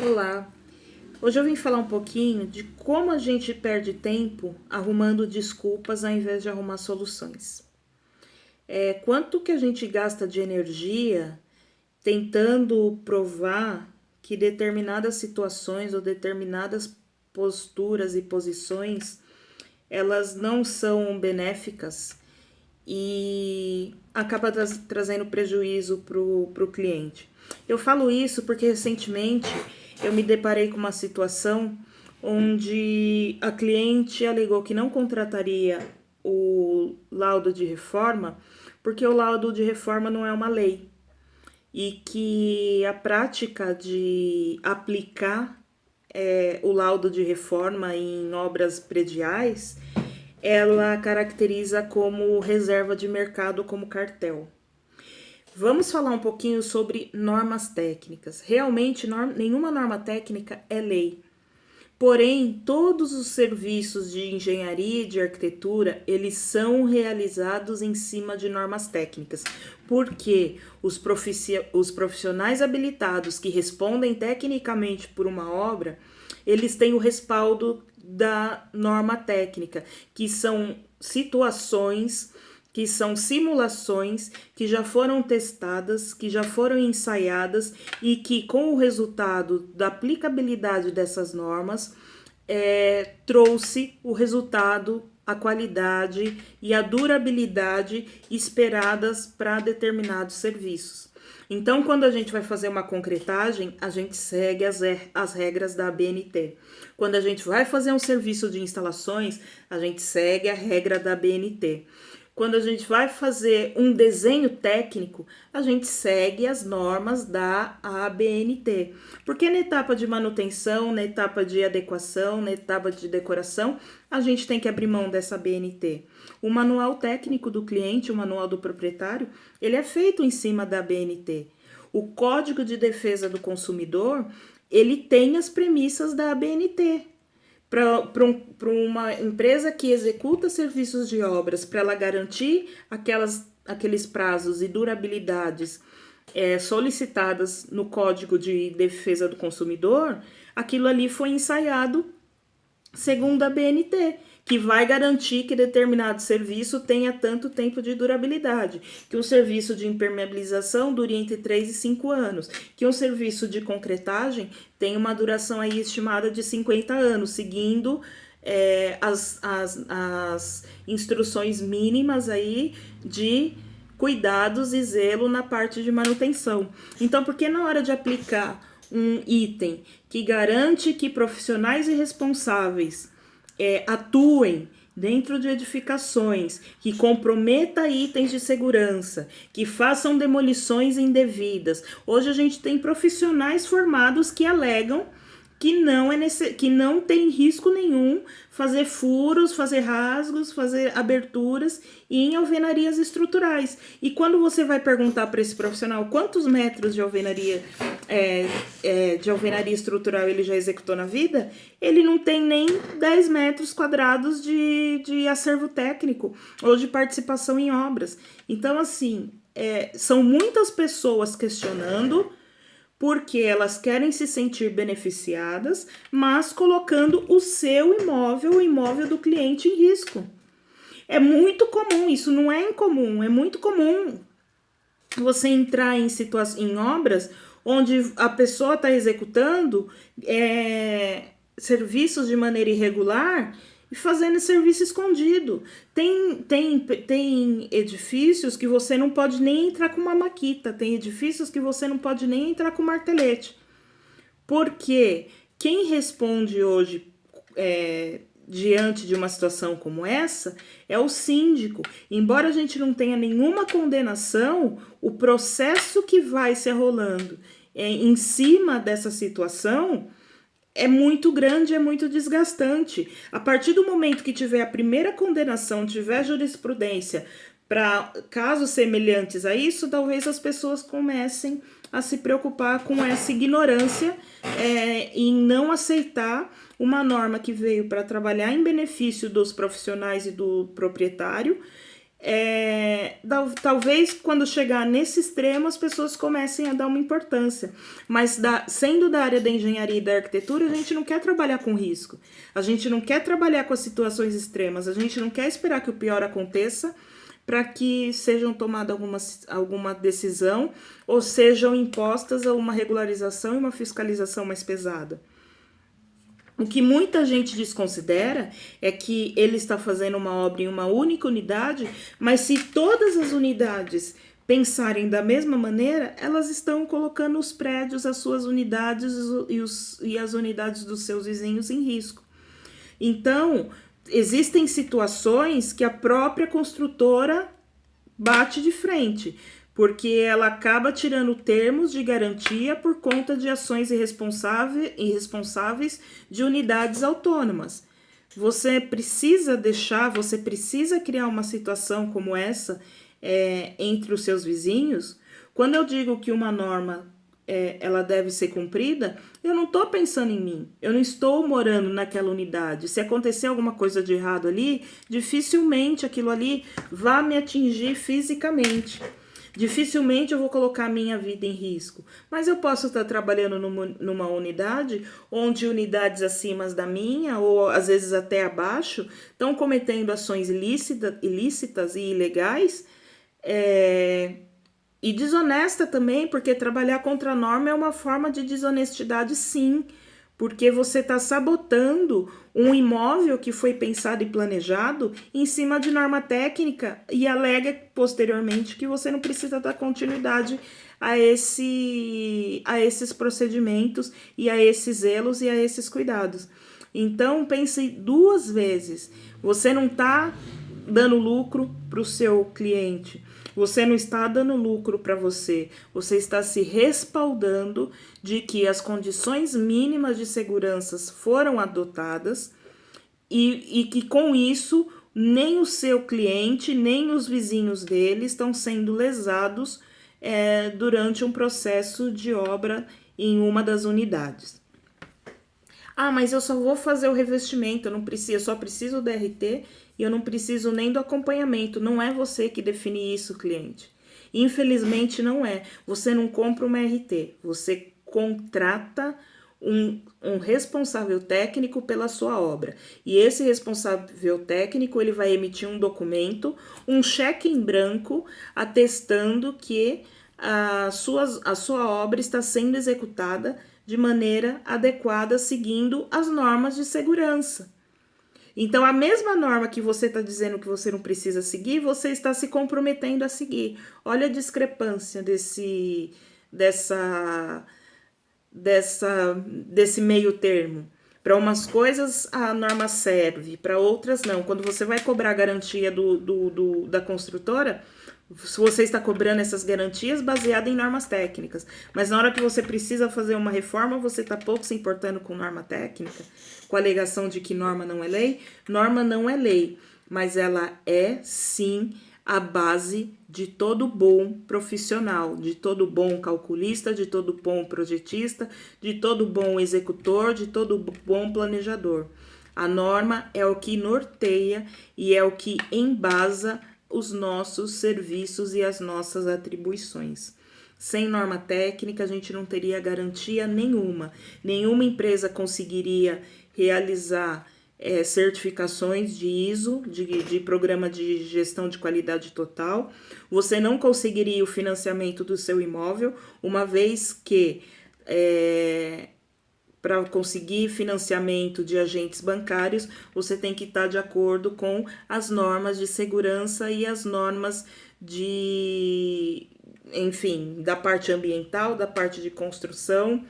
Olá, hoje eu vim falar um pouquinho de como a gente perde tempo arrumando desculpas ao invés de arrumar soluções. Quanto que a gente gasta de energia tentando provar que determinadas situações ou determinadas posturas e posições elas não são benéficas e acaba trazendo prejuízo para o cliente. Eu falo isso porque recentemente eu me deparei com uma situação onde a cliente alegou que não contrataria o laudo de reforma porque o laudo de reforma não é uma lei e que a prática de aplicar o laudo de reforma em obras prediais ela caracteriza como reserva de mercado, como cartel. Vamos falar um pouquinho sobre normas técnicas. Realmente, nenhuma norma técnica é lei. Porém, todos os serviços de engenharia e de arquitetura, eles são realizados em cima de normas técnicas. Porque os profissionais habilitados que respondem tecnicamente por uma obra, eles têm o respaldo da norma técnica, que são situações, que são simulações que já foram testadas, que já foram ensaiadas e que, com o resultado da aplicabilidade dessas normas, trouxe o resultado, a qualidade e a durabilidade esperadas para determinados serviços. Então, quando a gente vai fazer uma concretagem, a gente segue as regras da ABNT. Quando a gente vai fazer um serviço de instalações, a gente segue a regra da ABNT. Quando a gente vai fazer um desenho técnico, a gente segue as normas da ABNT. Porque na etapa de manutenção, na etapa de adequação, na etapa de decoração, a gente tem que abrir mão dessa ABNT. O manual técnico do cliente, o manual do proprietário, ele é feito em cima da ABNT. O Código de Defesa do Consumidor, ele tem as premissas da ABNT. Para uma empresa que executa serviços de obras, para ela garantir aqueles prazos e durabilidades solicitadas no Código de Defesa do Consumidor, aquilo ali foi ensaiado segundo a BNT, que vai garantir que determinado serviço tenha tanto tempo de durabilidade, que um serviço de impermeabilização dure entre 3 e 5 anos, que um serviço de concretagem tenha uma duração aí estimada de 50 anos, seguindo as instruções mínimas aí de cuidados e zelo na parte de manutenção. Então, por que na hora de aplicar um item que garante que profissionais e responsáveis atuem dentro de edificações, que comprometa itens de segurança, que façam demolições indevidas? Hoje a gente tem profissionais formados que alegam que não tem risco nenhum fazer furos, fazer rasgos, fazer aberturas em alvenarias estruturais. E quando você vai perguntar para esse profissional quantos metros de alvenaria estrutural ele já executou na vida, ele não tem nem 10 metros quadrados de acervo técnico ou de participação em obras. Então, assim, são muitas pessoas questionando porque elas querem se sentir beneficiadas, mas colocando o seu imóvel, o imóvel do cliente, em risco. É muito comum, isso não é incomum, é muito comum você entrar em obras onde a pessoa está executando serviços de maneira irregular e fazendo serviço escondido. Tem edifícios que você não pode nem entrar com uma maquita, tem edifícios que você não pode nem entrar com martelete. Porque quem responde hoje diante de uma situação como essa é o síndico. Embora a gente não tenha nenhuma condenação, o processo que vai se rolando em cima dessa situação é muito grande, é muito desgastante. A partir do momento que tiver a primeira condenação, tiver jurisprudência para casos semelhantes a isso, talvez as pessoas comecem a se preocupar com essa ignorância em não aceitar uma norma que veio para trabalhar em benefício dos profissionais e do proprietário, talvez quando chegar nesse extremo as pessoas comecem a dar uma importância, mas sendo da área da engenharia e da arquitetura, a gente não quer trabalhar com risco, a gente não quer trabalhar com as situações extremas, a gente não quer esperar que o pior aconteça para que sejam tomada alguma decisão ou sejam impostas uma regularização e uma fiscalização mais pesada. O que muita gente desconsidera é que ele está fazendo uma obra em uma única unidade, mas se todas as unidades pensarem da mesma maneira, elas estão colocando os prédios, as suas unidades e as unidades dos seus vizinhos em risco. Então, existem situações que a própria construtora bate de frente, porque ela acaba tirando termos de garantia por conta de ações irresponsáveis de unidades autônomas. Você precisa criar uma situação como essa entre os seus vizinhos. Quando eu digo que uma norma ela deve ser cumprida, eu não estou pensando em mim, eu não estou morando naquela unidade. Se acontecer alguma coisa de errado ali, dificilmente aquilo ali vai me atingir fisicamente. Dificilmente eu vou colocar a minha vida em risco, mas eu posso estar trabalhando numa unidade onde unidades acima da minha, ou às vezes até abaixo, estão cometendo ações ilícitas e ilegais, e desonesta também, porque trabalhar contra a norma é uma forma de desonestidade, sim, porque você está sabotando um imóvel que foi pensado e planejado em cima de norma técnica e alega posteriormente que você não precisa dar continuidade a esses procedimentos e a esses zelos e a esses cuidados. Então, pense 2 vezes. Você não está dando lucro para o seu cliente. Você não está dando lucro para você está se respaldando de que as condições mínimas de segurança foram adotadas e que com isso nem o seu cliente, nem os vizinhos dele estão sendo lesados durante um processo de obra em uma das unidades. Ah, mas eu só vou fazer o revestimento, eu só preciso do RT e eu não preciso nem do acompanhamento. Não é você que define isso, cliente. Infelizmente não é. Você não compra uma RT, você contrata um responsável técnico pela sua obra. E esse responsável técnico, ele vai emitir um documento, um cheque em branco, atestando que a sua obra está sendo executada de maneira adequada, seguindo as normas de segurança. Então, a mesma norma que você está dizendo que você não precisa seguir, você está se comprometendo a seguir. Olha a discrepância desse meio termo. Para umas coisas a norma serve, para outras não. Quando você vai cobrar a garantia da construtora, você está cobrando essas garantias baseadas em normas técnicas. Mas na hora que você precisa fazer uma reforma, você está pouco se importando com norma técnica, com a alegação de que norma não é lei. Norma não é lei, mas ela é sim a base de todo bom profissional, de todo bom calculista, de todo bom projetista, de todo bom executor, de todo bom planejador. A norma é o que norteia e é o que embasa os nossos serviços e as nossas atribuições. Sem norma técnica, a gente não teria garantia nenhuma. Nenhuma empresa conseguiria realizar certificações de ISO, de programa de gestão de qualidade total. Você não conseguiria o financiamento do seu imóvel, uma vez que para conseguir financiamento de agentes bancários, você tem que estar de acordo com as normas de segurança e as normas da parte ambiental, da parte de construção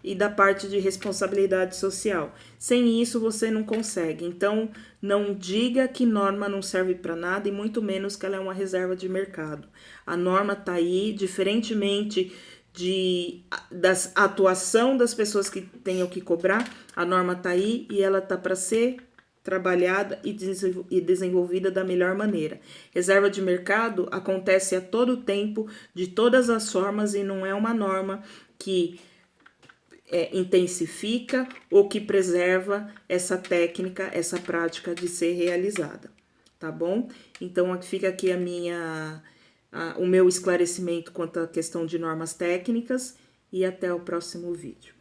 e da parte de responsabilidade social. Sem isso, você não consegue. Então, não diga que norma não serve para nada e muito menos que ela é uma reserva de mercado. A norma está aí, diferentemente da atuação das pessoas que tenham que cobrar, a norma está aí e ela está para ser trabalhada e desenvolvida da melhor maneira. Reserva de mercado acontece a todo tempo, de todas as formas, e não é uma norma que intensifica ou que preserva essa técnica, essa prática de ser realizada. tá bom? Então, fica aqui o meu esclarecimento quanto à questão de normas técnicas e até o próximo vídeo.